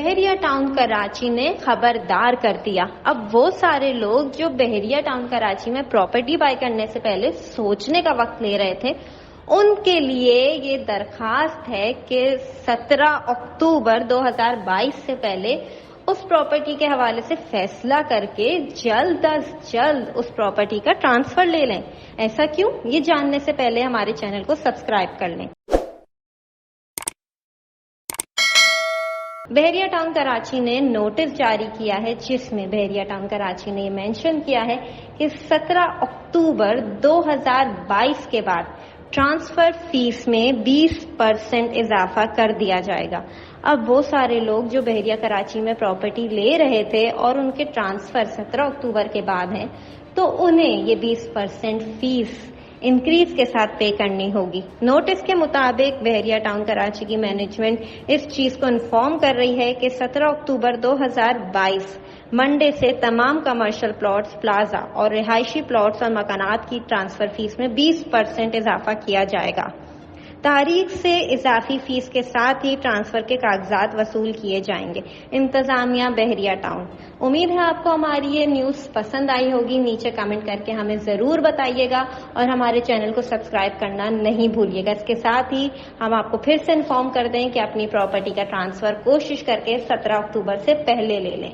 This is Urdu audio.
بحریہ ٹاؤن کراچی نے خبردار کر دیا. اب وہ سارے لوگ جو بحریہ ٹاؤن کراچی میں پراپرٹی بائی کرنے سے پہلے سوچنے کا وقت لے رہے تھے، ان کے لیے یہ درخواست ہے کہ 17 اکتوبر 2022 سے پہلے اس پراپرٹی کے حوالے سے فیصلہ کر کے جلد از جلد اس پراپرٹی کا ٹرانسفر لے لیں. ایسا کیوں؟ یہ جاننے سے پہلے ہمارے چینل کو سبسکرائب کر لیں. بحریہ ٹاؤن کراچی نے نوٹس جاری کیا ہے جس میں بحریہ ٹاؤن کراچی نے یہ مینشن کیا ہے کہ 17 اکتوبر 2022 کے بعد ٹرانسفر فیس میں 20% اضافہ کر دیا جائے گا. اب وہ سارے لوگ جو بحریہ کراچی میں پراپرٹی لے رہے تھے اور ان کے ٹرانسفر 17 اکتوبر کے بعد ہیں تو انہیں یہ 20% فیس انکریز کے ساتھ پے کرنی ہوگی. نوٹس کے مطابق بحریہ ٹاؤن کراچی کی مینجمنٹ اس چیز کو انفارم کر رہی ہے کہ 17 اکتوبر 2022 منڈے سے تمام کمرشل پلاٹس، پلازا اور رہائشی پلاٹس اور مکانات کی ٹرانسفر فیس میں 20% اضافہ کیا جائے گا. تاریخ سے اضافی فیس کے ساتھ ہی ٹرانسفر کے کاغذات وصول کیے جائیں گے. انتظامیہ بحریہ ٹاؤن. امید ہے آپ کو ہماری یہ نیوز پسند آئی ہوگی. نیچے کمنٹ کر کے ہمیں ضرور بتائیے گا اور ہمارے چینل کو سبسکرائب کرنا نہیں بھولیے گا. اس کے ساتھ ہی ہم آپ کو پھر سے انفارم کر دیں کہ اپنی پراپرٹی کا ٹرانسفر کوشش کر کے 17 اکتوبر سے پہلے لے لیں.